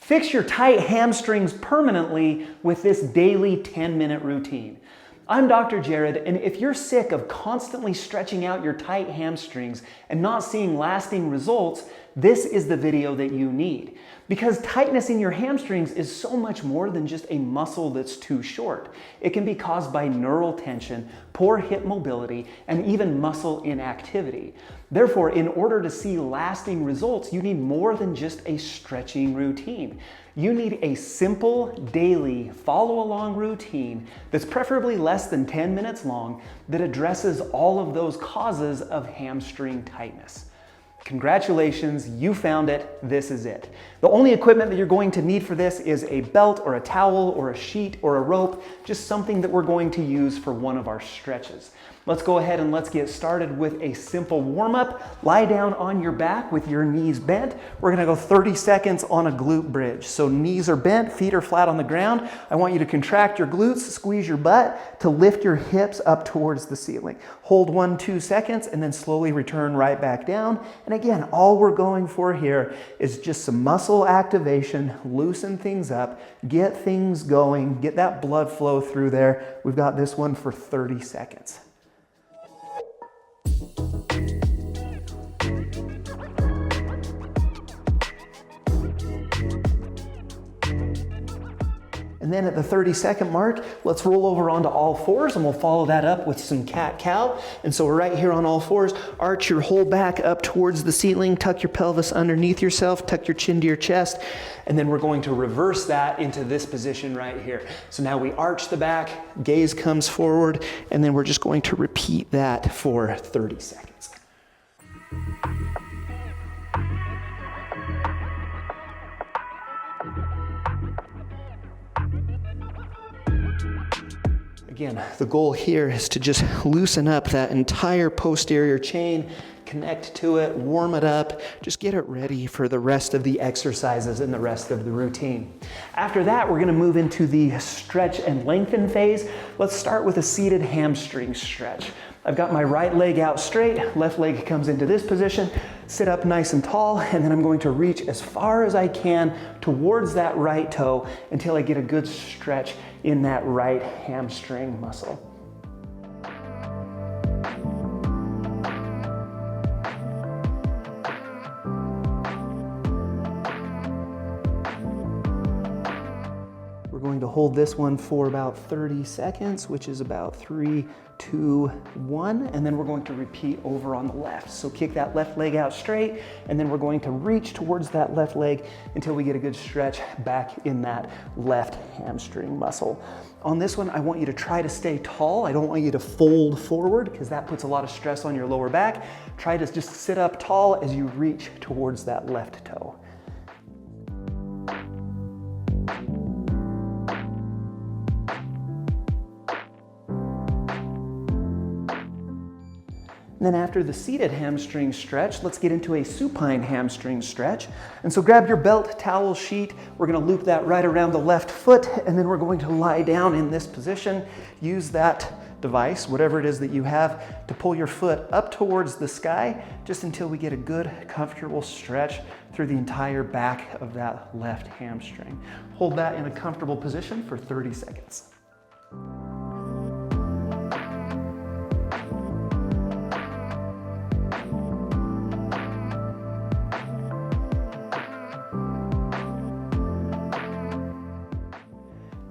Fix your tight hamstrings permanently with this daily 10-minute routine. I'm Dr. Jared, and if you're sick of constantly stretching out your tight hamstrings and not seeing lasting results, this is the video that you need. Because tightness in your hamstrings is so much more than just a muscle that's too short. It can be caused by neural tension, poor hip mobility, and even muscle inactivity. Therefore, in order to see lasting results, you need more than just a stretching routine. You need a simple, daily, follow-along routine that's preferably less than 10 minutes long that addresses all of those causes of hamstring tightness. Congratulations, you found it, this is it. The only equipment that you're going to need for this is a belt or a towel or a sheet or a rope, just something that we're going to use for one of our stretches. Let's go ahead and let's get started with a simple warm-up. Lie down on your back with your knees bent. We're gonna go 30 seconds on a glute bridge. So knees are bent, feet are flat on the ground. I want you to contract your glutes, squeeze your butt to lift your hips up towards the ceiling. Hold 1-2 seconds and then slowly return right back down. And again, all we're going for here is just some muscle activation, loosen things up, get things going, get that blood flow through there. We've got this one for 30 seconds. And then at the 30-second mark, let's roll over onto all fours and we'll follow that up with some cat-cow. And so we're right here on all fours. Arch your whole back up towards the ceiling, tuck your pelvis underneath yourself, tuck your chin to your chest, and then we're going to reverse that into this position right here. So now we arch the back, gaze comes forward, and then we're just going to repeat that for 30 seconds. Again, the goal here is to just loosen up that entire posterior chain, connect to it, warm it up, just get it ready for the rest of the exercises and the rest of the routine. After that, we're gonna move into the stretch and lengthen phase. Let's start with a seated hamstring stretch. I've got my right leg out straight, left leg comes into this position, sit up nice and tall, and then I'm going to reach as far as I can towards that right toe until I get a good stretch in that right hamstring muscle. We're going to hold this one for about 30 seconds, which is about 3, 2, 1, and then we're going to repeat over on the left. So kick that left leg out straight, and then we're going to reach towards that left leg until we get a good stretch back in that left hamstring muscle. On this one, I want you to try to stay tall. I don't want you to fold forward because that puts a lot of stress on your lower back. Try to just sit up tall as you reach towards that left toe. And then after the seated hamstring stretch, let's get into a supine hamstring stretch. And so grab your belt, towel, sheet. We're gonna loop that right around the left foot, and then we're going to lie down in this position. Use that device, whatever it is that you have, to pull your foot up towards the sky, just until we get a good, comfortable stretch through the entire back of that left hamstring. Hold that in a comfortable position for 30 seconds.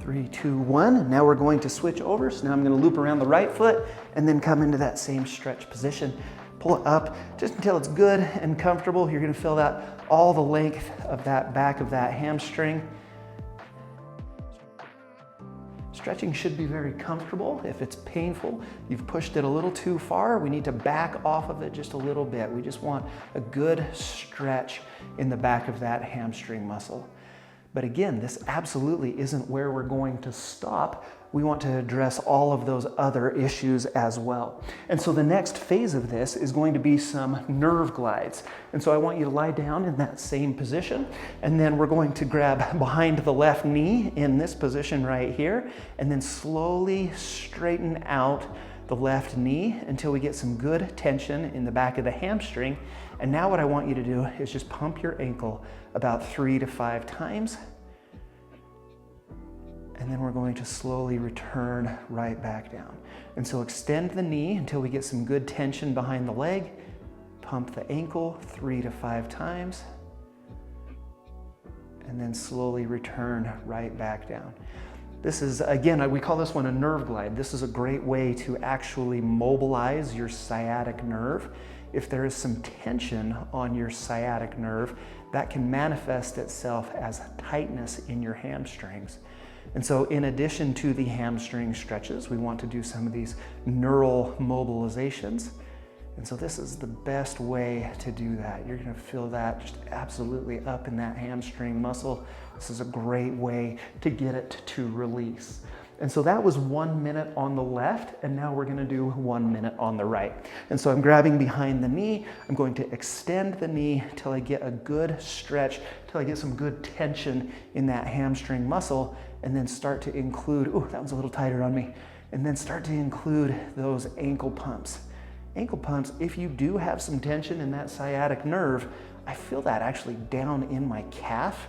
Three, two, one. Now we're going to switch over. So now I'm going to loop around the right foot and then come into that same stretch position. Pull it up just until it's good and comfortable. You're going to feel that all the length of that back of that hamstring. Stretching should be very comfortable. If it's painful, you've pushed it a little too far, we need to back off of it just a little bit. We just want a good stretch in the back of that hamstring muscle. But again, this absolutely isn't where we're going to stop. We want to address all of those other issues as well. And so the next phase of this is going to be some nerve glides. And so I want you to lie down in that same position, and then we're going to grab behind the left knee in this position right here, and then slowly straighten out the left knee until we get some good tension in the back of the hamstring. And now what I want you to do is just pump your ankle about 3 to 5 times. And then we're going to slowly return right back down. And so extend the knee until we get some good tension behind the leg. Pump the ankle 3 to 5 times. And then slowly return right back down. This is, again, we call this one a nerve glide. This is a great way to actually mobilize your sciatic nerve. If there is some tension on your sciatic nerve, that can manifest itself as tightness in your hamstrings. And so in addition to the hamstring stretches, we want to do some of these neural mobilizations. And so this is the best way to do that. You're gonna feel that just absolutely up in that hamstring muscle. This is a great way to get it to release. And so that was 1 minute on the left, and now we're gonna do 1 minute on the right. And so I'm grabbing behind the knee. I'm going to extend the knee till I get a good stretch, till I get some good tension in that hamstring muscle, and then start to include, ooh, that was a little tighter on me, and then start to include those ankle pumps. Ankle pumps, if you do have some tension in that sciatic nerve, I feel that actually down in my calf.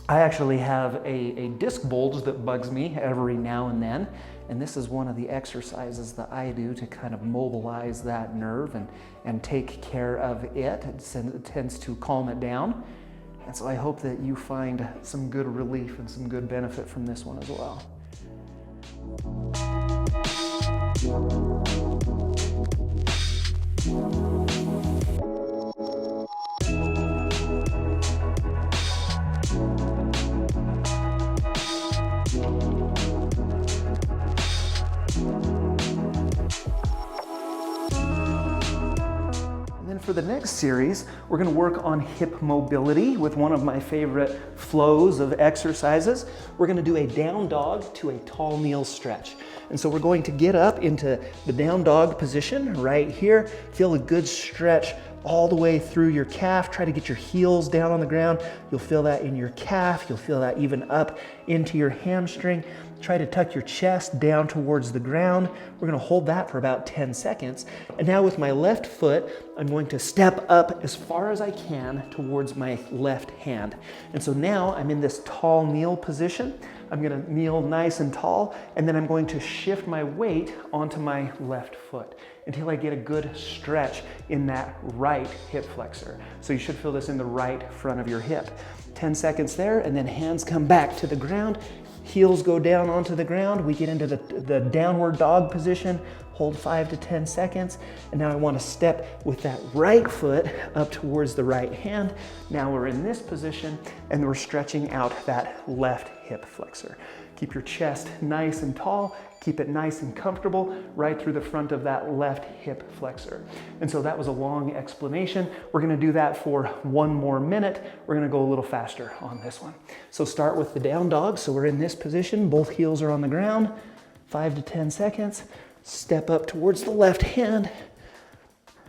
I actually have a disc bulge that bugs me every now and then, and this is one of the exercises that I do to kind of mobilize that nerve and take care of it. It tends to calm it down, and so I hope that you find some good relief and some good benefit from this one as well. For the next series, we're going to work on hip mobility with one of my favorite flows of exercises. We're going to do a down dog to a tall kneel stretch. And so we're going to get up into the down dog position right here. Feel a good stretch all the way through your calf. Try to get your heels down on the ground. You'll feel that in your calf. You'll feel that even up into your hamstring. Try to tuck your chest down towards the ground. We're going to hold that for about 10 seconds. And now with my left foot, I'm going to step up as far as I can towards my left hand. And so now I'm in this tall kneel position. I'm going to kneel nice and tall, and then I'm going to shift my weight onto my left foot until I get a good stretch in that right hip flexor. So you should feel this in the right front of your hip. 10 seconds there, and then hands come back to the ground. Heels go down onto the ground. We get into the downward dog position, hold 5 to 10 seconds. And now I want to step with that right foot up towards the right hand. Now we're in this position and we're stretching out that left hip flexor. Keep your chest nice and tall, keep it nice and comfortable right through the front of that left hip flexor. And so that was a long explanation. We're gonna do that for 1 more minute. We're gonna go a little faster on this one. So start with the down dog. So we're in this position, both heels are on the ground, 5 to 10 seconds. Step up towards the left hand.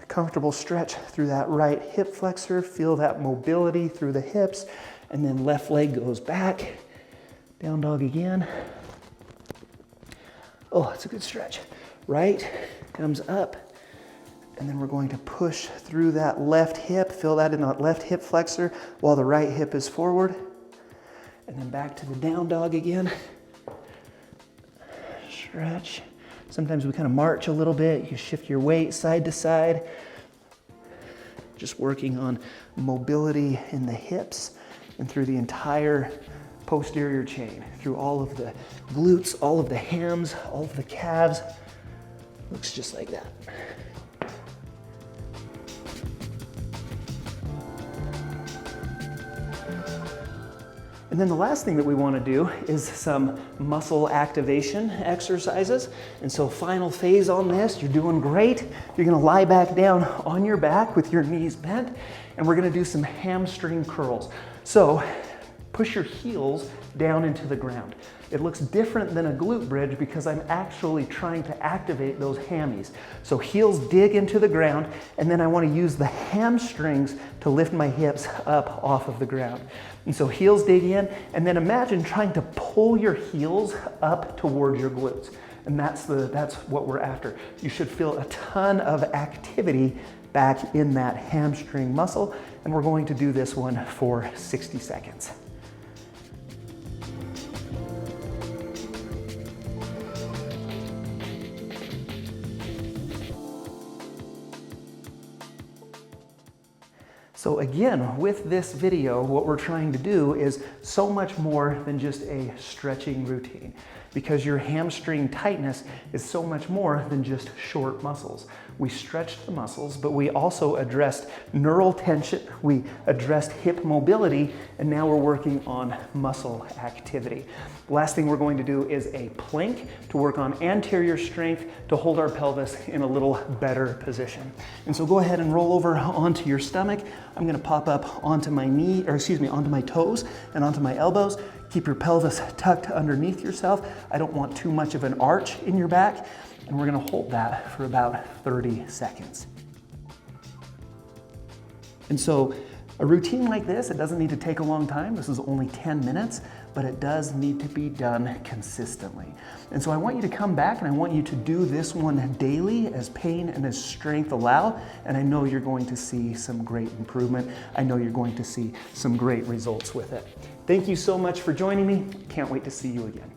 Comfortable stretch through that right hip flexor. Feel that mobility through the hips. And then left leg goes back. Down dog again. Oh, it's a good stretch. Right comes up, and then we're going to push through that left hip. Feel that in that left hip flexor while the right hip is forward. And then back to the down dog again. Stretch. Sometimes we kind of march a little bit. You can shift your weight side to side. Just working on mobility in the hips and through the entire posterior chain, through all of the glutes, all of the hams, all of the calves. Looks just like that. And then the last thing that we want to do is some muscle activation exercises. And so final phase on this, you're doing great. You're going to lie back down on your back with your knees bent, and we're going to do some hamstring curls. So push your heels down into the ground. It looks different than a glute bridge because I'm actually trying to activate those hammies. So heels dig into the ground, and then I want to use the hamstrings to lift my hips up off of the ground. And so heels dig in, and then imagine trying to pull your heels up towards your glutes. And that's what we're after. You should feel a ton of activity back in that hamstring muscle, and we're going to do this one for 60 seconds. So again, with this video, what we're trying to do is so much more than just a stretching routine, because your hamstring tightness is so much more than just short muscles. We stretched the muscles, but we also addressed neural tension, we addressed hip mobility, and now we're working on muscle activity. The last thing we're going to do is a plank to work on anterior strength to hold our pelvis in a little better position. And so go ahead and roll over onto your stomach. I'm gonna pop up onto my onto my toes and onto my elbows. Keep your pelvis tucked underneath yourself. I don't want too much of an arch in your back. And we're gonna hold that for about 30 seconds. And so a routine like this, it doesn't need to take a long time. This is only 10 minutes, but it does need to be done consistently. And so I want you to come back and I want you to do this one daily as pain and as strength allow. And I know you're going to see some great improvement. I know you're going to see some great results with it. Thank you so much for joining me. Can't wait to see you again.